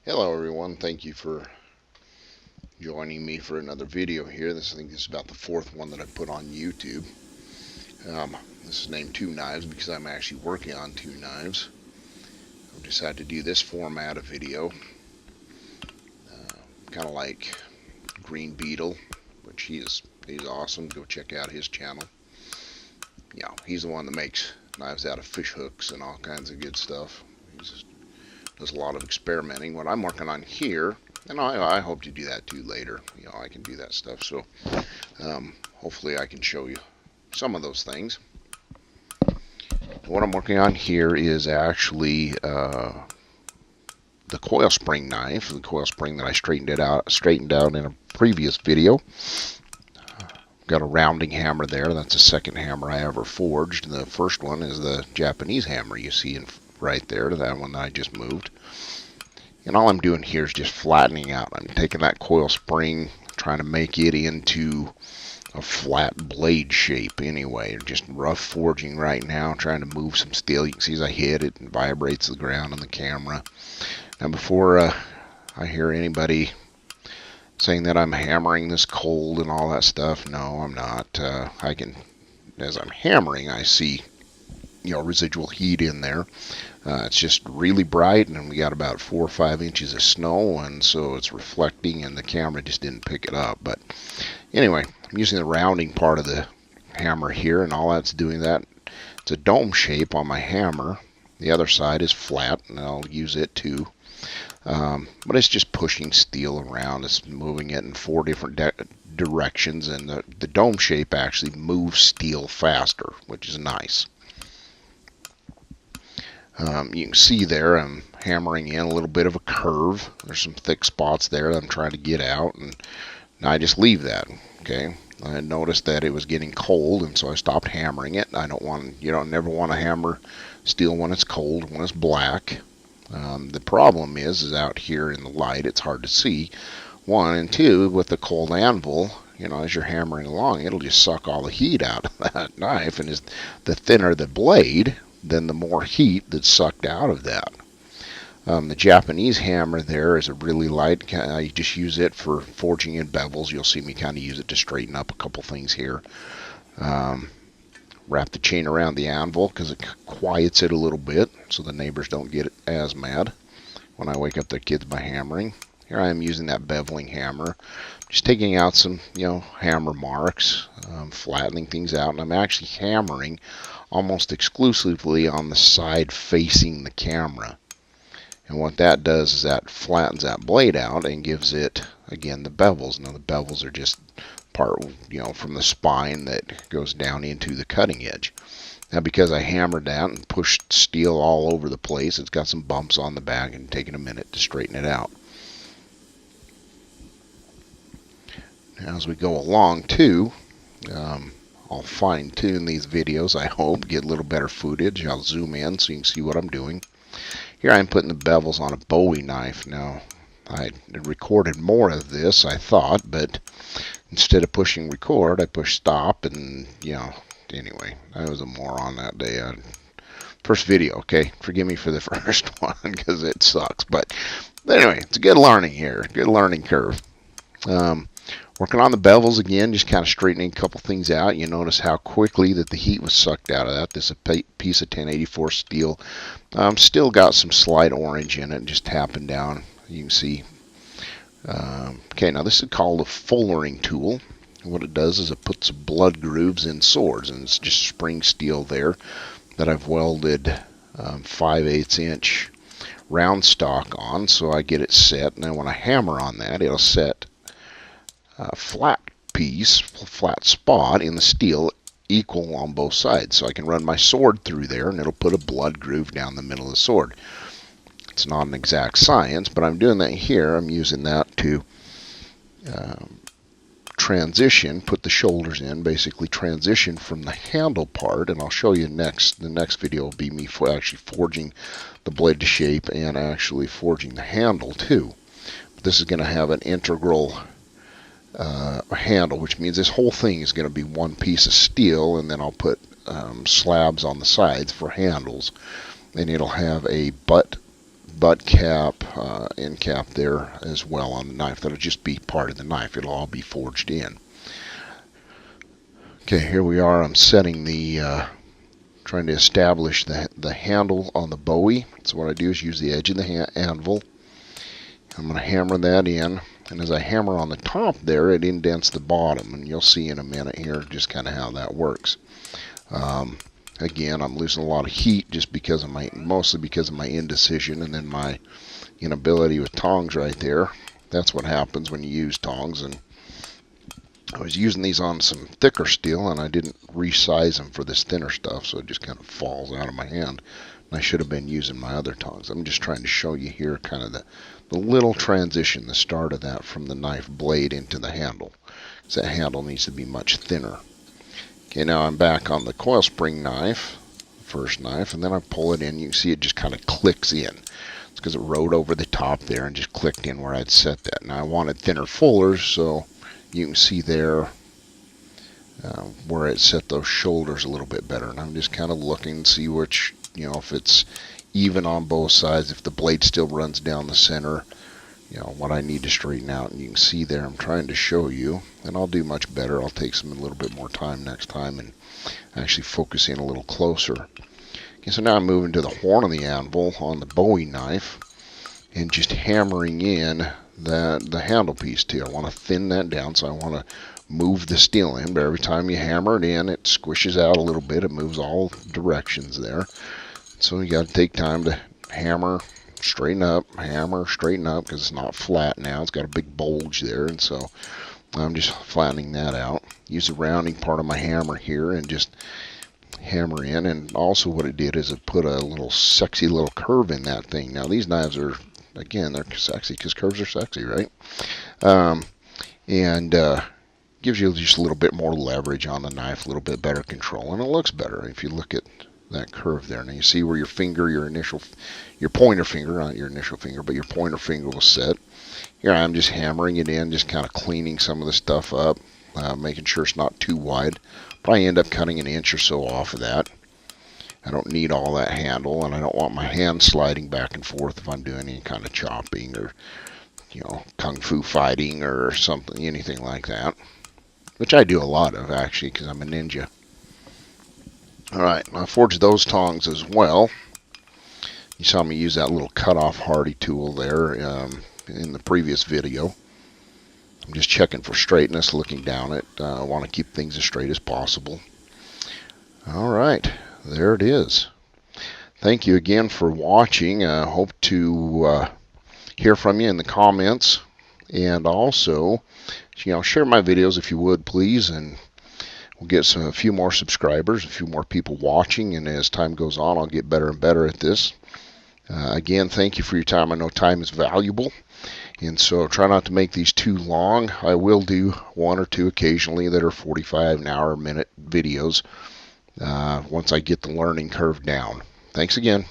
Hello everyone, thank you for joining me for another video here. I think this is about the fourth one that I put on YouTube. This is named Two Knives because I'm actually working on two knives. I've decided to do this format of video, kind of like Green Beetle, which he's awesome. Go check out his channel. Yeah, he's the one that makes knives out of fish hooks and all kinds of good stuff. He does a lot of experimenting. What I'm working on here, and I hope to do that too later. I can do that stuff. So hopefully I can show you some of those things. What I'm working on here is actually the coil spring knife, the coil spring that I straightened out in a previous video. Got a rounding hammer there. That's the second hammer I ever forged. The first one is the Japanese hammer you see right there, that one that I just moved. And all I'm doing here is just flattening out. I'm taking that coil spring, trying to make it into a flat blade shape anyway. Just rough forging right now, trying to move some steel. You can see as I hit it, it vibrates the ground on the camera. Now before I hear anybody saying that I'm hammering this cold and all that stuff, no, I'm not. As I'm hammering, I see residual heat in there. It's just really bright, and we got about 4 or 5 inches of snow, and so it's reflecting, and the camera just didn't pick it up. But anyway, I'm using the rounding part of the hammer here, and all that's doing that. It's a dome shape on my hammer. The other side is flat, and I'll use it too. But it's just pushing steel around. It's moving it in 4 different directions, and the dome shape actually moves steel faster, which is nice. You can see there I'm hammering in a little bit of a curve. There's some thick spots there that I'm trying to get out, and I just leave that. Okay, I noticed that it was getting cold, and so I stopped hammering it. I don't want, never want to hammer steel when it's cold, when it's black. The problem is out here in the light, it's hard to see. 1 and 2, with the cold anvil, as you're hammering along, it'll just suck all the heat out of that knife, and the thinner the blade, then the more heat that's sucked out of that. The Japanese hammer there is a really light. I just use it for forging in bevels. You'll see me kind of use it to straighten up a couple things here. Wrap the chain around the anvil because it quiets it a little bit so the neighbors don't get as mad when I wake up their kids by hammering. Here I am using that beveling hammer, just taking out some, hammer marks, flattening things out, and I'm actually hammering almost exclusively on the side facing the camera. And what that does is that flattens that blade out and gives it, again, the bevels. Now the bevels are just part, from the spine that goes down into the cutting edge. Now because I hammered that and pushed steel all over the place, it's got some bumps on the back and taking a minute to straighten it out. Now as we go along too, I'll fine tune these videos, I hope, get a little better footage. I'll zoom in so you can see what I'm doing. Here I'm putting the bevels on a Bowie knife. Now, I recorded more of this, I thought, but instead of pushing record, I pushed stop, and, anyway, I was a moron that day. First video, okay? Forgive me for the first one, because it sucks. But anyway, it's a good learning here, good learning curve. Working on the bevels again, just kind of straightening a couple things out. You notice how quickly that the heat was sucked out of that. This is a piece of 1084 steel. Still got some slight orange in it, just tapping down. You can see. Okay, now this is called a fullering tool. What it does is it puts blood grooves in swords, and it's just spring steel there that I've welded 5/8 inch round stock on, so I get it set. And then when I hammer on that, it'll set flat spot in the steel equal on both sides. So I can run my sword through there and it'll put a blood groove down the middle of the sword. It's not an exact science, but I'm doing that here. I'm using that to transition, put the shoulders in, basically transition from the handle part, and I'll show you next. The next video will be me actually forging the blade to shape and actually forging the handle too. But this is going to have an integral handle, which means this whole thing is going to be one piece of steel, and then I'll put slabs on the sides for handles, and it'll have a butt butt cap, end cap there as well on the knife. That'll just be part of the knife. It'll all be forged in. Okay, here we are. I'm setting the, trying to establish the handle on the Bowie. So what I do is use the edge of the anvil. I'm going to hammer that in. And as I hammer on the top there, it indents the bottom. And you'll see in a minute here just kind of how that works. Again, I'm losing a lot of heat just because of mostly because of my indecision and then my inability with tongs right there. That's what happens when you use tongs. And I was using these on some thicker steel, and I didn't resize them for this thinner stuff, so it just kind of falls out of my hand. And I should have been using my other tongs. I'm just trying to show you here kind of the little transition, the start of that from the knife blade into the handle. Because that handle needs to be much thinner. Okay, now I'm back on the coil spring knife, first knife, and then I pull it in. You can see it just kind of clicks in. It's because it rode over the top there and just clicked in where I'd set that. Now I wanted thinner fullers, so you can see there where it set those shoulders a little bit better. And I'm just kind of looking to see which, if it's even on both sides, if the blade still runs down the center, what I need to straighten out. And you can see there I'm trying to show you, and I'll do much better. I'll take a little bit more time next time and actually focus in a little closer. Okay, so now I'm moving to the horn of the anvil on the Bowie knife and just hammering in the handle piece too. I want to thin that down, so I want to move the steel in, but every time you hammer it in, it squishes out a little bit. It moves all directions there. So you got to take time to hammer, straighten up, hammer, straighten up, because it's not flat now. It's got a big bulge there, and so I'm just flattening that out. Use the rounding part of my hammer here and just hammer in. And also what it did is it put a little sexy little curve in that thing. Now these knives are, again, they're sexy because curves are sexy, right? And gives you just a little bit more leverage on the knife, a little bit better control, and it looks better if you look at that curve there. Now you see where your finger, your pointer finger, not your initial finger, but your pointer finger will set. Here I am just hammering it in, just kind of cleaning some of the stuff up, making sure it's not too wide. Probably end up cutting an inch or so off of that. I don't need all that handle, and I don't want my hand sliding back and forth if I'm doing any kind of chopping or, kung fu fighting or something, anything like that. Which I do a lot of, actually, because I'm a ninja. Alright, I forged those tongs as well. You saw me use that little cut-off Hardy tool there in the previous video. I'm just checking for straightness, looking down it. I want to keep things as straight as possible. Alright, there it is. Thank you again for watching. I hope to hear from you in the comments. And also, share my videos if you would, please. And we'll get a few more subscribers, a few more people watching. And as time goes on, I'll get better and better at this. Again, thank you for your time. I know time is valuable. And so try not to make these too long. I will do one or two occasionally that are 45 an hour, minute videos once I get the learning curve down. Thanks again.